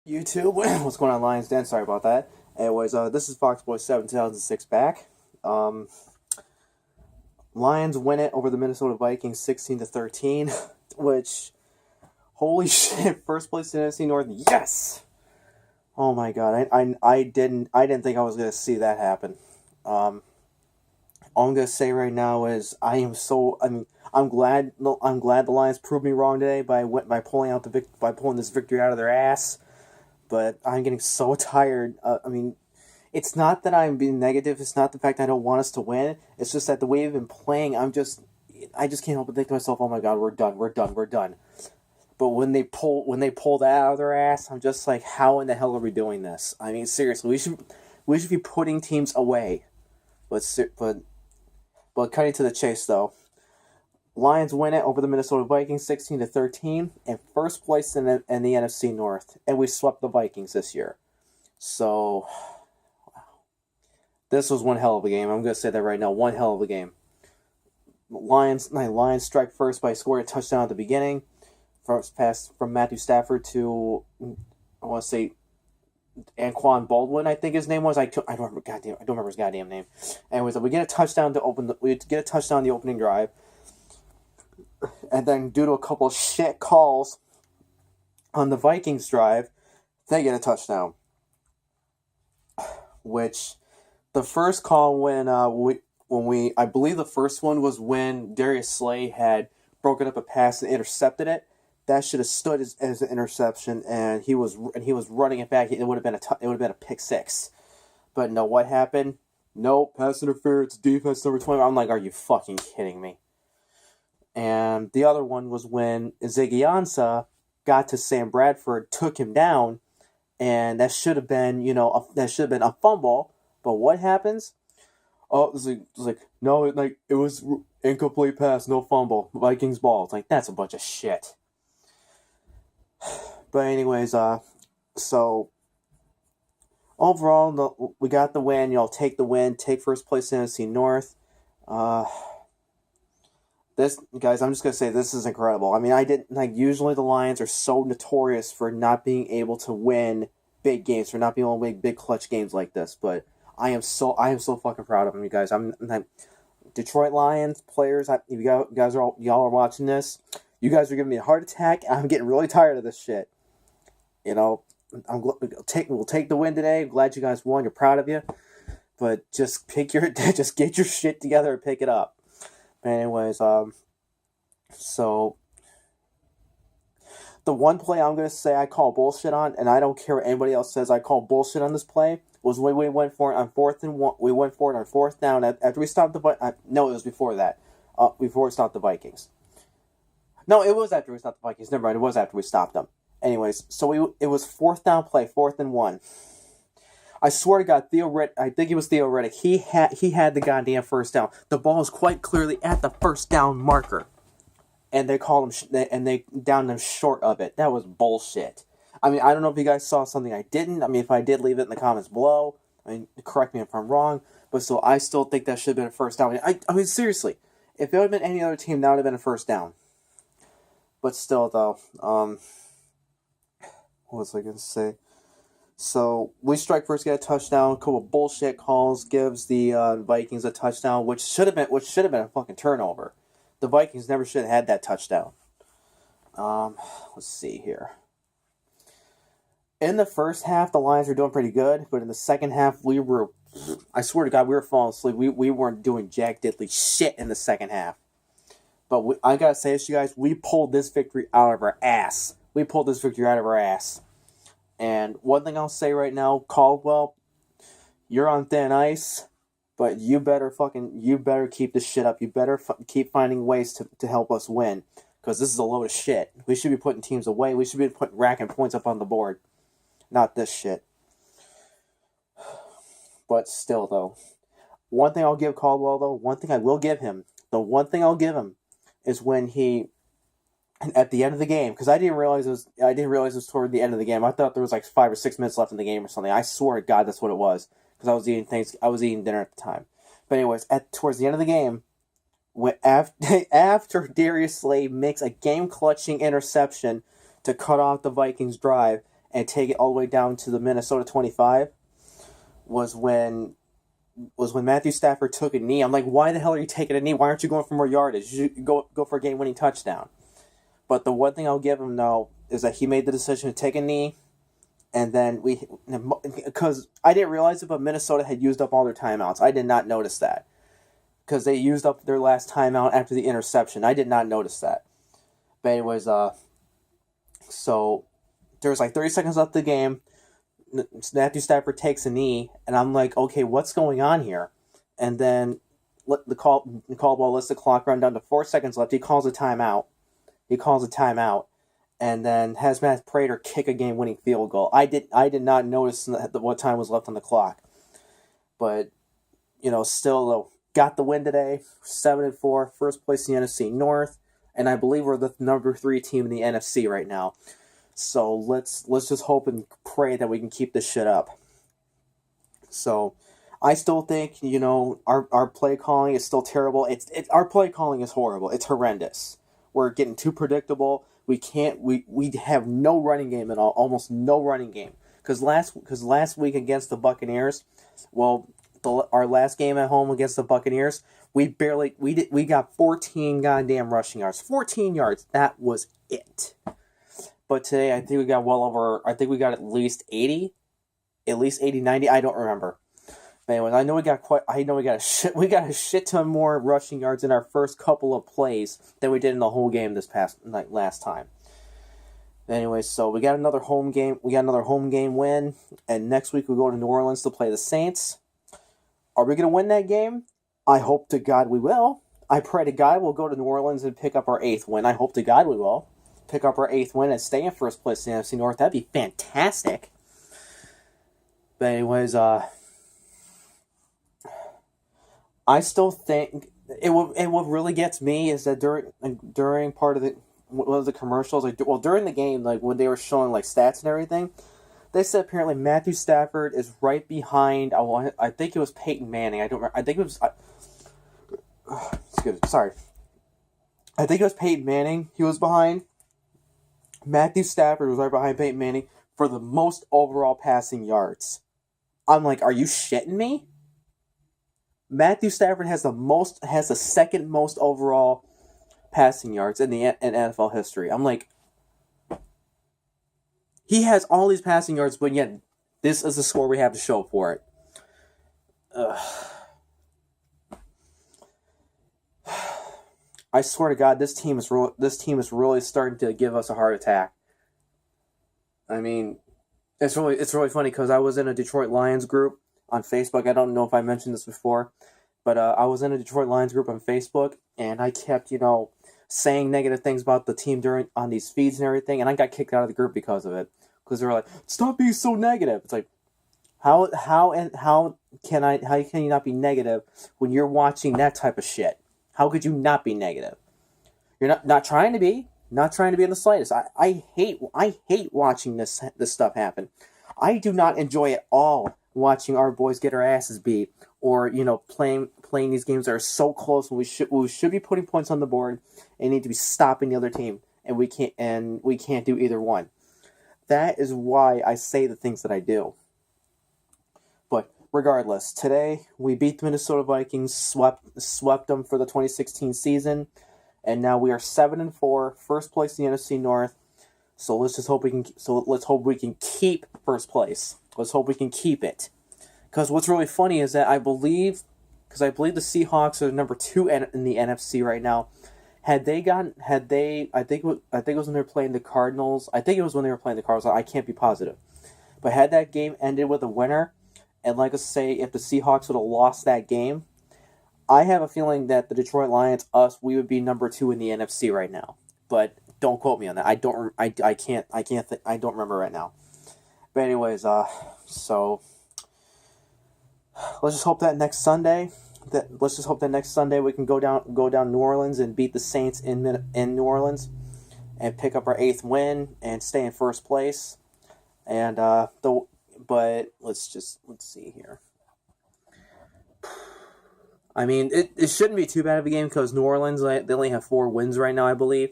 YouTube, what's going on, Lions Den? Sorry about that. Anyways, this is Foxboy7 2006 back. Um, Lions win it over the Minnesota Vikings 16-13, which, holy shit, first place in NFC North, yes! Oh my god, I didn't think I was gonna see that happen. All I'm gonna say right now is I'm glad the Lions proved me wrong today by pulling this victory out of their ass. But I'm getting so tired. It's not that I'm being negative. It's not the fact that I don't want us to win. It's just that the way we've been playing, I just can't help but think to myself, "Oh my god, we're done, we're done, we're done." But when they pull that out of their ass, I'm just like, how in the hell are we doing this? I mean, seriously, we should be putting teams away. But cutting to the chase though, Lions win it over the Minnesota Vikings 16-13 in first place in the NFC North, and we swept the Vikings this year. So this was one hell of a game. I'm going to say that right now, one hell of a game. Lions strike first by scoring a touchdown at the beginning. First pass from Matthew Stafford to, I want to say, Anquan Baldwin, I think his name was. I don't remember his goddamn name. Anyways, we get a touchdown on the opening drive. And then, due to a couple of shit calls on the Vikings drive, they get a touchdown. Which, the first call I believe the first one was when Darius Slay had broken up a pass and intercepted it. That should have stood as an interception, and he was running it back. It would have been a pick six. But no, what happened? Nope, pass interference, defense number 20. I'm like, are you fucking kidding me? And the other one was when Ziggy Ansah got to Sam Bradford, took him down, and that should have been, a fumble. But what happens? Oh, it was incomplete pass, no fumble, Vikings ball. It's like, that's a bunch of shit. But anyways, so overall, we got the win. Take the win, take first place in NFC North. This, guys, I'm just going to say this is incredible. I mean, usually the Lions are so notorious for not being able to win big games, for not being able to win big clutch games like this, but I am so fucking proud of them, you guys. I'm Detroit Lions players, y'all are watching this, you guys are giving me a heart attack, and I'm getting really tired of this shit. We'll take the win today. I'm glad you guys won. You're proud of you, but just get your shit together and pick it up. Anyways, so the one play I'm going to say I call bullshit on, and I don't care what anybody else says, I call bullshit on this play, was when we went for it on fourth and one. We went for it on fourth down after we stopped no, it was before that. Before we stopped the Vikings. No, it was after we stopped the Vikings. Never mind, it was after we stopped them. Anyways, so it was fourth down play, 4th and 1. I swear to God, I think it was Theo Riddick. He had the goddamn first down. The ball was quite clearly at the first down marker, and they called him and they downed him short of it. That was bullshit. I mean, I don't know if you guys saw something I didn't. I mean, if I did, leave it in the comments below. I mean, correct me if I'm wrong, but still, I still think that should have been a first down. I mean, seriously, if it would have been any other team, that would have been a first down. But still, though, what was I gonna say? So, we strike first, get a touchdown, a couple of bullshit calls, gives the Vikings a touchdown, which should have been a fucking turnover. The Vikings never should have had that touchdown. Let's see here. In the first half, the Lions were doing pretty good, but in the second half, I swear to God, we were falling asleep. We weren't doing jack diddly shit in the second half. But I gotta say this, you guys, we pulled this victory out of our ass. And one thing I'll say right now, Caldwell, you're on thin ice, but you better keep this shit up. You better keep finding ways to help us win, because this is a load of shit. We should be putting teams away. We should be racking points up on the board, not this shit. But still, though, one thing I'll give Caldwell, though, the one thing I'll give him is when he, at the end of the game, because I didn't realize it was toward the end of the game. I thought there was like 5 or 6 minutes left in the game or something. I swear to God that's what it was, because I was eating dinner at the time. But anyways, towards the end of the game, after Darius Slay makes a game clutching interception to cut off the Vikings drive, and take it all the way down to the Minnesota 25 was when Matthew Stafford took a knee. I'm like, why the hell are you taking a knee? Why aren't you going for more yardage? You should go for a game-winning touchdown. But the one thing I'll give him, though, is that he made the decision to take a knee, and then because I didn't realize it, but Minnesota had used up all their timeouts. I did not notice that, because they used up their last timeout after the interception. I did not notice that. But anyways, so there's like 30 seconds left of the game. Matthew Stafford takes a knee, and I'm like, okay, what's going on here? And then the call ball lets the clock run down to 4 seconds left. He calls a timeout. And then has Matt Prater kick a game-winning field goal. I did not notice what time was left on the clock, but still though, got the win today. 7-4, first place in the NFC North, and I believe we're the number 3 team in the NFC right now. So let's just hope and pray that we can keep this shit up. So I still think our play calling is still terrible. Our play calling is horrible. It's horrendous. We're getting too predictable. We have no running game at all. Almost no running game. Because last week against the Buccaneers, our last game at home against the Buccaneers, we got 14 goddamn rushing yards. 14 yards. That was it. But today I think we got at least 80. At least 80, 90. I don't remember. But anyways, I know we got a shit ton more rushing yards in our first couple of plays than we did in the whole game last time. Anyways, so we got another home game. We got another home game win, and next week we go to New Orleans to play the Saints. Are we going to win that game? I hope to God we will. I pray to God we'll go to New Orleans and pick up our 8th win. I hope to God we will pick up our 8th win and stay in first place in the NFC North. That'd be fantastic. But anyways, I still think what really gets me is that during part of the commercials, during the game, like when they were showing like stats and everything, they said apparently Matthew Stafford is right behind. I think it was Peyton Manning. I don't remember. I think it was. Sorry. I think it was Peyton Manning. He was behind. Matthew Stafford was right behind Peyton Manning for the most overall passing yards. I'm like, are you shitting me? Matthew Stafford has the second most overall passing yards in NFL history. I'm like, he has all these passing yards, but yet this is the score we have to show for it. I swear to God, this team is really starting to give us a heart attack. I mean, it's really funny because I was in a Detroit Lions group on Facebook. I don't know if I mentioned this before, but I was in a Detroit Lions group on Facebook, and I kept saying negative things about the team on these feeds and everything, and I got kicked out of the group because of it. Because they were like, "Stop being so negative." It's like, how can you not be negative when you're watching that type of shit? How could you not be negative? You're not trying to be in the slightest. I hate watching this stuff happen. I do not enjoy at all watching our boys get our asses beat, or playing these games that are so close when we should be putting points on the board and need to be stopping the other team, and we can't do either one. That is why I say the things that I do. But regardless, today we beat the Minnesota Vikings, swept them for the 2016 season, and now we are 7-4, first place in the NFC North. So let's hope we can keep first place. Let's hope we can keep it. Because what's really funny is that I believe the Seahawks are number 2 in the NFC right now. I think it was when they were playing the Cardinals. I think it was when they were playing the Cardinals. I can't be positive. But had that game ended with a winner, and like I say, if the Seahawks would have lost that game, I have a feeling that the Detroit Lions, we would be number 2 in the NFC right now. But don't quote me on that. I don't remember right now. But anyways, so let's just hope that next Sunday we can go down New Orleans and beat the Saints in New Orleans and pick up our 8th win and stay in first place. And but let's see here. I mean, it shouldn't be too bad of a game because New Orleans, they only have 4 wins right now, I believe.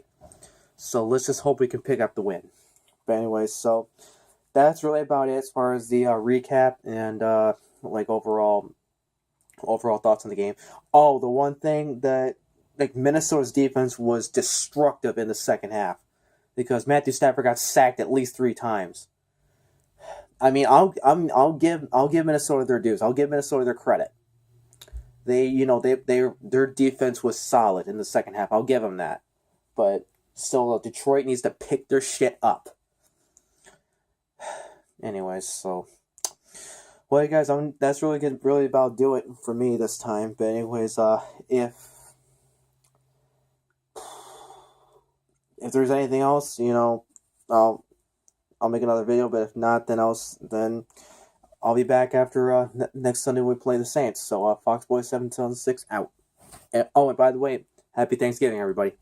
So let's just hope we can pick up the win. But anyways, so that's really about it as far as the recap and like overall thoughts on the game. Oh, the one thing that like Minnesota's defense was destructive in the second half because Matthew Stafford got sacked at least 3 times. I mean, I'll give Minnesota their dues. I'll give Minnesota their credit. Their defense was solid in the second half. I'll give them that. But still, Detroit needs to pick their shit up. Anyways, so well, you guys, that's really about do it for me this time. But anyways, if there's anything else, I'll make another video. But if not, then I'll be back after next Sunday when we play the Saints. So Foxboy 776 out. And by the way, happy Thanksgiving, everybody.